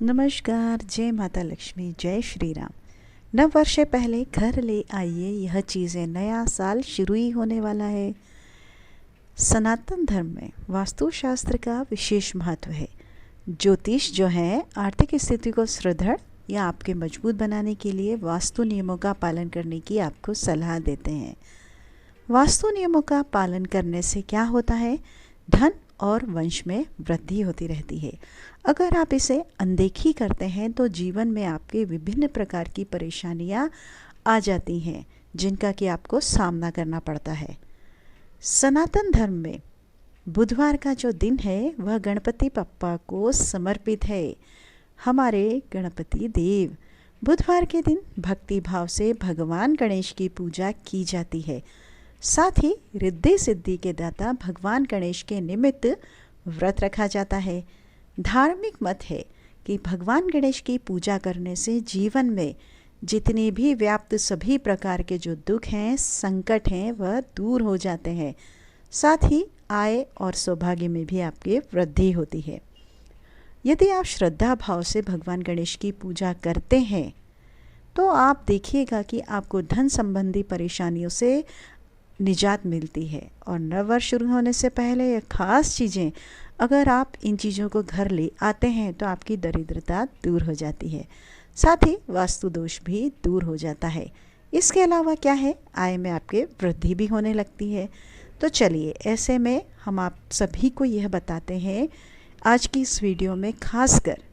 नमस्कार। जय माता लक्ष्मी, जय श्री राम। नव वर्ष से पहले घर ले आइए यह चीज़ें, नया साल शुरू ही होने वाला है। सनातन धर्म में वास्तुशास्त्र का विशेष महत्व है। ज्योतिष जो है आर्थिक स्थिति को सुदृढ़ या आपके मजबूत बनाने के लिए वास्तु नियमों का पालन करने की आपको सलाह देते हैं। वास्तु नियमों का पालन करने से क्या होता है? धन और वंश में वृद्धि होती रहती है। अगर आप इसे अनदेखी करते हैं तो जीवन में आपके विभिन्न प्रकार की परेशानियां आ जाती हैं, जिनका कि आपको सामना करना पड़ता है। सनातन धर्म में बुधवार का जो दिन है वह गणपति बप्पा को समर्पित है। हमारे गणपति देव बुधवार के दिन भक्ति भाव से भगवान गणेश की पूजा की जाती है। साथ ही रिद्धि सिद्धि के दाता भगवान गणेश के निमित्त व्रत रखा जाता है। धार्मिक मत है कि भगवान गणेश की पूजा करने से जीवन में जितने भी व्याप्त सभी प्रकार के जो दुख हैं, संकट हैं, वह दूर हो जाते हैं। साथ ही आय और सौभाग्य में भी आपकी वृद्धि होती है। यदि आप श्रद्धा भाव से भगवान गणेश की पूजा करते हैं तो आप देखिएगा कि आपको धन संबंधी परेशानियों से निजात मिलती है। और नव वर्ष शुरू होने से पहले ये खास चीज़ें अगर आप इन चीज़ों को घर ले आते हैं तो आपकी दरिद्रता दूर हो जाती है। साथ ही वास्तु दोष भी दूर हो जाता है। इसके अलावा क्या है, आय में आपके वृद्धि भी होने लगती है। तो चलिए, ऐसे में हम आप सभी को यह बताते हैं आज की इस वीडियो में, खासकर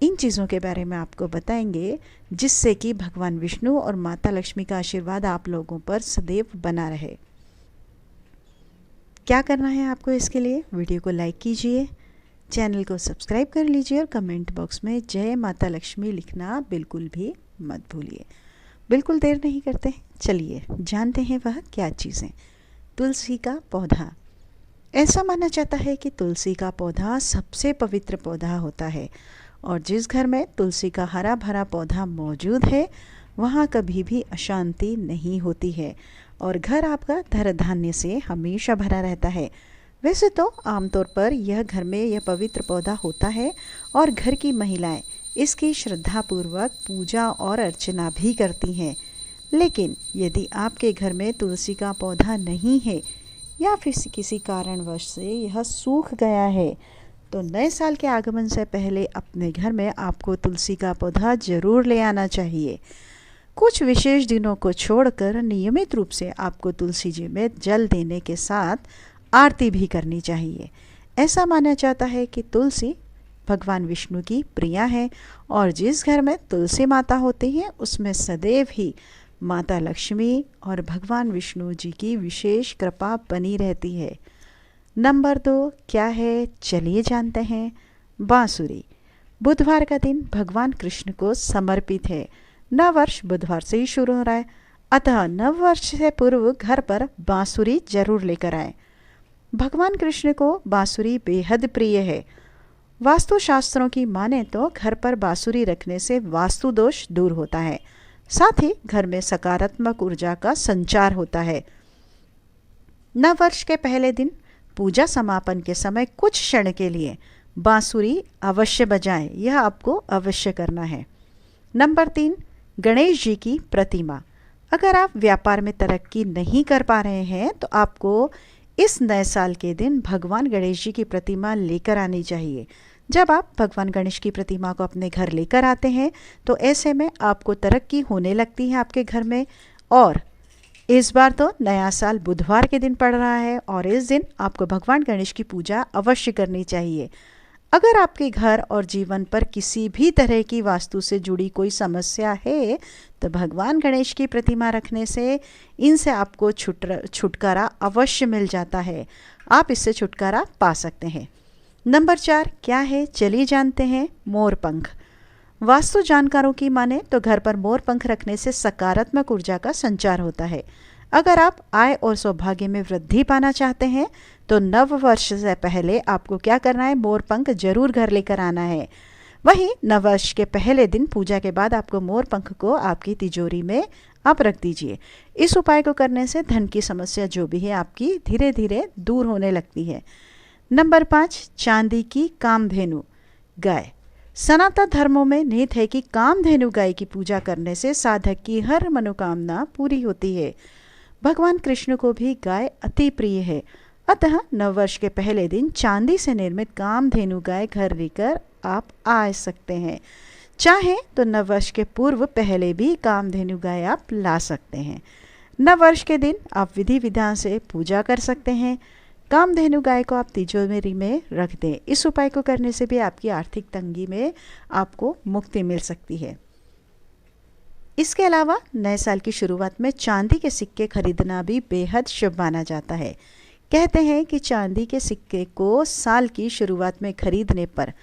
इन चीज़ों के बारे में आपको बताएंगे जिससे कि भगवान विष्णु और माता लक्ष्मी का आशीर्वाद आप लोगों पर सदैव बना रहे। क्या करना है आपको? इसके लिए वीडियो को लाइक कीजिए, चैनल को सब्सक्राइब कर लीजिए और कमेंट बॉक्स में जय माता लक्ष्मी लिखना बिल्कुल भी मत भूलिए। बिल्कुल देर नहीं करते, चलिए जानते हैं वह क्या चीज़ें। तुलसी का पौधा। ऐसा माना जाता है कि तुलसी का पौधा सबसे पवित्र पौधा होता है और जिस घर में तुलसी का हरा भरा पौधा मौजूद है वहाँ कभी भी अशांति नहीं होती है और घर आपका धन धान्य से हमेशा भरा रहता है। वैसे तो आमतौर पर यह घर में यह पवित्र पौधा होता है और घर की महिलाएं इसकी श्रद्धापूर्वक पूजा और अर्चना भी करती हैं। लेकिन यदि आपके घर में तुलसी का पौधा नहीं है या फिर किसी कारणवश से यह सूख गया है तो नए साल के आगमन से पहले अपने घर में आपको तुलसी का पौधा जरूर ले आना चाहिए। कुछ विशेष दिनों को छोड़कर नियमित रूप से आपको तुलसी जी में जल देने के साथ आरती भी करनी चाहिए। ऐसा माना जाता है कि तुलसी भगवान विष्णु की प्रिया है और जिस घर में तुलसी माता होती है उसमें सदैव ही माता लक्ष्मी और भगवान विष्णु जी की विशेष कृपा बनी रहती है। नंबर 2 क्या है, चलिए जानते हैं। बांसुरी। बुधवार का दिन भगवान कृष्ण को समर्पित है। नव वर्ष बुधवार से ही शुरू हो रहा है, अतः नव वर्ष से पूर्व घर पर बांसुरी जरूर लेकर आए। भगवान कृष्ण को बांसुरी बेहद प्रिय है। वास्तुशास्त्रों की माने तो घर पर बांसुरी रखने से वास्तु दोष दूर होता है। साथ ही घर में सकारात्मक ऊर्जा का संचार होता है। नव वर्ष के पहले दिन पूजा समापन के समय कुछ क्षण के लिए बांसुरी अवश्य बजाएं, यह आपको अवश्य करना है। नंबर 3 गणेश जी की प्रतिमा। अगर आप व्यापार में तरक्की नहीं कर पा रहे हैं तो आपको इस नए साल के दिन भगवान गणेश जी की प्रतिमा लेकर आनी चाहिए। जब आप भगवान गणेश की प्रतिमा को अपने घर लेकर आते हैं तो ऐसे में आपको तरक्की होने लगती है आपके घर में। और इस बार तो नया साल बुधवार के दिन पड़ रहा है और इस दिन आपको भगवान गणेश की पूजा अवश्य करनी चाहिए। अगर आपके घर और जीवन पर किसी भी तरह की वास्तु से जुड़ी कोई समस्या है तो भगवान गणेश की प्रतिमा रखने से इनसे आपको छुटकारा अवश्य मिल जाता है। आप इससे छुटकारा पा सकते हैं। नंबर 4 क्या है, चलिए जानते हैं। मोर पंख। वास्तु जानकारों की माने तो घर पर मोर पंख रखने से सकारात्मक ऊर्जा का संचार होता है। अगर आप आय और सौभाग्य में वृद्धि पाना चाहते हैं तो नव वर्ष से पहले आपको क्या करना है, मोर पंख जरूर घर लेकर आना है। वहीं नव वर्ष के पहले दिन पूजा के बाद आपको मोर पंख को आपकी तिजोरी में आप रख दीजिए। इस उपाय को करने से धन की समस्या जो भी है आपकी धीरे धीरे दूर होने लगती है। नंबर 5 चांदी की कामधेनु गाय। सनातन धर्मों में निहित है कि कामधेनु गाय की पूजा करने से साधक की हर मनोकामना पूरी होती है। भगवान कृष्ण को भी गाय अति प्रिय है, अतः नववर्ष के पहले दिन चांदी से निर्मित कामधेनु गाय घर लेकर आप आ सकते हैं। चाहे तो नववर्ष के पूर्व पहले भी कामधेनु गाय आप ला सकते हैं। नववर्ष के दिन आप विधि विधान से पूजा कर सकते हैं। कामधेनु गाय को आप तिजोरी में रख दें। इस उपाय को करने से भी आपकी आर्थिक तंगी में आपको मुक्ति मिल सकती है। इसके अलावा नए साल की शुरुआत में चांदी के सिक्के खरीदना भी बेहद शुभ माना जाता है। कहते हैं कि चांदी के सिक्के को साल की शुरुआत में खरीदने पर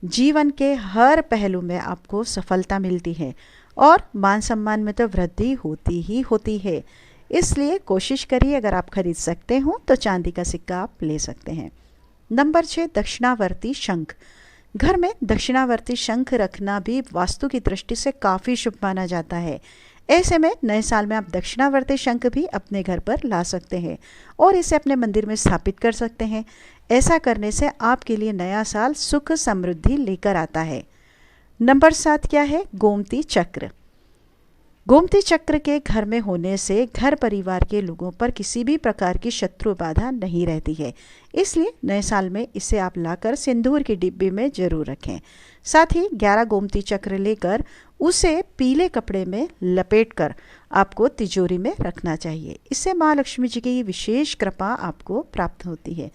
जीवन के हर पहलू में आपको सफलता मिलती है और मान सम्मान में तो वृद्धि होती ही होती है। इसलिए कोशिश करिए, अगर आप खरीद सकते हो तो चांदी का सिक्का आप ले सकते हैं। नंबर 6, दक्षिणावर्ती शंख। घर में दक्षिणावर्ती शंख रखना भी वास्तु की दृष्टि से काफ़ी शुभ माना जाता है। ऐसे में नए साल में आप दक्षिणावर्ती शंख भी अपने घर पर ला सकते हैं और इसे अपने मंदिर में स्थापित कर सकते हैं। ऐसा करने से आपके लिए नया साल सुख समृद्धि लेकर आता है। नंबर 7 क्या है? गोमती चक्र। गोमती चक्र के घर में होने से घर परिवार के लोगों पर किसी भी प्रकार की शत्रु बाधा नहीं रहती है। इसलिए नए साल में इसे आप लाकर सिंदूर की डिब्बी में जरूर रखें। साथ ही 11 गोमती चक्र लेकर उसे पीले कपड़े में लपेटकर आपको तिजोरी में रखना चाहिए। इससे माँ लक्ष्मी जी की विशेष कृपा आपको प्राप्त होती है।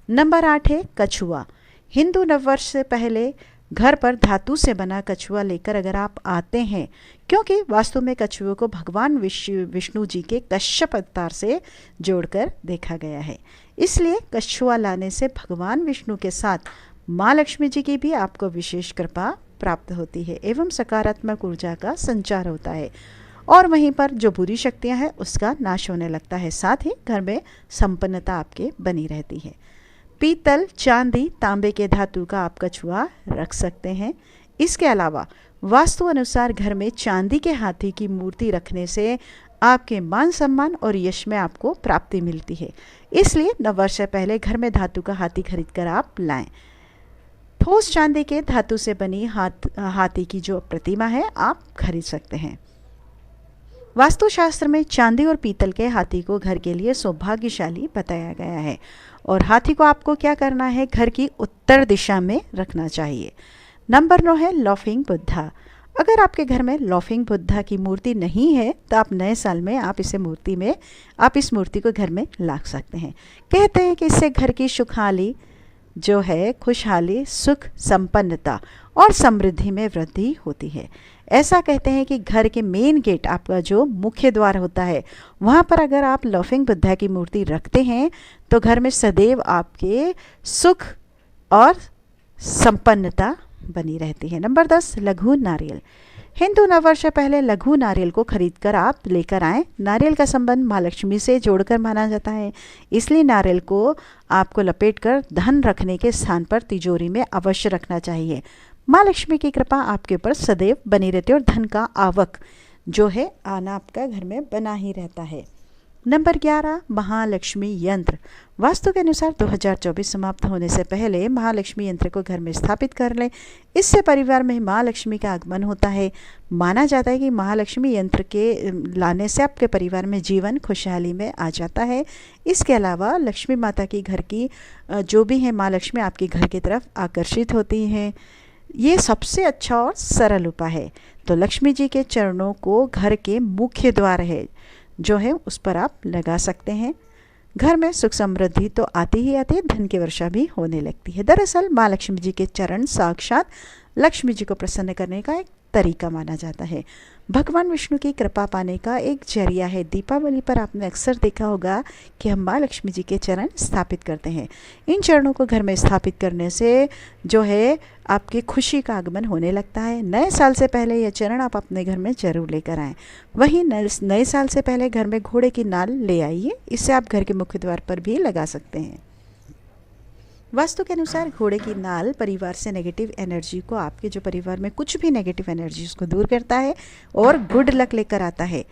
नंबर 8 है कछुआ। हिंदू नववर्ष से पहले घर पर धातु से बना कछुआ लेकर अगर आप आते हैं, क्योंकि वास्तु में कछुए को भगवान विष्णु जी के कश्यप अवतार से जोड़कर देखा गया है, इसलिए कछुआ लाने से भगवान विष्णु के साथ माँ लक्ष्मी जी की भी आपको विशेष कृपा प्राप्त होती है एवं सकारात्मक ऊर्जा का संचार होता है और वहीं पर जो बुरी शक्तियाँ हैं उसका नाश होने लगता है। साथ ही घर में संपन्नता आपके बनी रहती है। पीतल, चांदी, तांबे के धातु का आप कछुआ रख सकते हैं। इसके अलावा वास्तु अनुसार घर में चांदी के हाथी की मूर्ति रखने से आपके मान सम्मान और यश में आपको प्राप्ति मिलती है। इसलिए नववर्ष से पहले घर में धातु का हाथी खरीदकर आप लाएं। ठोस चांदी के धातु से बनी हाथी की जो प्रतिमा है आप खरीद सकते हैं। वास्तुशास्त्र में चांदी और पीतल के हाथी को घर के लिए सौभाग्यशाली बताया गया है और हाथी को आपको क्या करना है? घर की उत्तर दिशा में रखना चाहिए। नंबर 9 है लॉफिंग बुद्धा। अगर आपके घर में लॉफिंग बुद्धा की मूर्ति नहीं है तो आप नए साल में आप इस मूर्ति को घर में ला सकते हैं। कहते हैं कि इससे घर की सुखाली जो है खुशहाली, सुख, संपन्नता और समृद्धि में वृद्धि होती है। ऐसा कहते हैं कि घर के मेन गेट, आपका जो मुख्य द्वार होता है, वहाँ पर अगर आप लॉफिंग बुद्धा की मूर्ति रखते हैं तो घर में सदैव आपके सुख और संपन्नता बनी रहती है। नंबर 10 लघु नारियल। हिंदू नववर्ष से पहले लघु नारियल को खरीदकर आप लेकर आएं। नारियल का संबंध माँ लक्ष्मी से जोड़कर माना जाता है, इसलिए नारियल को आपको लपेटकर धन रखने के स्थान पर तिजोरी में अवश्य रखना चाहिए। माँ लक्ष्मी की कृपा आपके ऊपर सदैव बनी रहती है और धन का आवक जो है आना आपका घर में बना ही रहता है। नंबर 11 महालक्ष्मी यंत्र। वास्तु के अनुसार 2024 समाप्त होने से पहले महालक्ष्मी यंत्र को घर में स्थापित कर लें। इससे परिवार में माँ लक्ष्मी का आगमन होता है। माना जाता है कि महालक्ष्मी यंत्र के लाने से आपके परिवार में जीवन खुशहाली में आ जाता है। इसके अलावा लक्ष्मी माता की घर की जो भी है माँ लक्ष्मी आपके घर की तरफ आकर्षित होती हैं। ये सबसे अच्छा और सरल उपाय है। तो लक्ष्मी जी के चरणों को घर के मुख्य द्वार है जो है उस पर आप लगा सकते हैं। घर में सुख समृद्धि तो आती ही आती है, धन की वर्षा भी होने लगती है। दरअसल माँ लक्ष्मी जी के चरण साक्षात लक्ष्मी जी को प्रसन्न करने का एक तरीका माना जाता है। भगवान विष्णु की कृपा पाने का एक जरिया है। दीपावली पर आपने अक्सर देखा होगा कि हम माँ लक्ष्मी जी के चरण स्थापित करते हैं। इन चरणों को घर में स्थापित करने से जो है आपकी खुशी का आगमन होने लगता है। नए साल से पहले यह चरण आप अपने घर में जरूर लेकर आएँ। वहीं नए साल से पहले घर में घोड़े की नाल ले आइए, इससे आप घर के मुख्य द्वार पर भी लगा सकते हैं। वास्तु के अनुसार घोड़े की नाल परिवार से नेगेटिव एनर्जी को, आपके जो परिवार में कुछ भी नेगेटिव एनर्जी उसको दूर करता है और गुड लक लेकर आता है।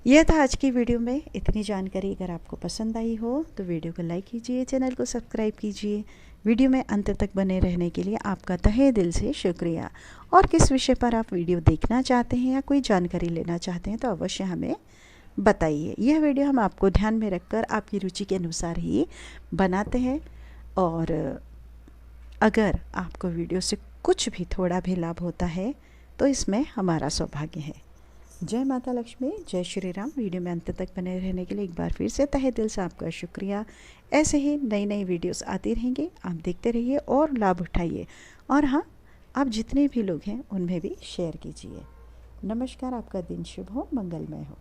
यह था आज की वीडियो में। इतनी जानकारी अगर आपको पसंद आई हो तो वीडियो को लाइक कीजिए, चैनल को सब्सक्राइब कीजिए। वीडियो में अंत तक बने रहने के लिए आपका तहे दिल से शुक्रिया। और किस विषय पर आप वीडियो देखना चाहते हैं या कोई जानकारी लेना चाहते हैं तो अवश्य हमें बताइए। यह वीडियो हम आपको ध्यान में रखकर आपकी रुचि के अनुसार ही बनाते हैं, और अगर आपको वीडियो से कुछ भी थोड़ा भी लाभ होता है तो इसमें हमारा सौभाग्य है। जय माता लक्ष्मी, जय श्री राम। वीडियो में अंत तक बने रहने के लिए एक बार फिर से तहे दिल से आपका शुक्रिया। ऐसे ही नई नई वीडियोस आती रहेंगी, आप देखते रहिए और लाभ उठाइए। और हाँ, आप जितने भी लोग हैं उनमें भी शेयर कीजिए। नमस्कार, आपका दिन शुभ हो, मंगलमय हो।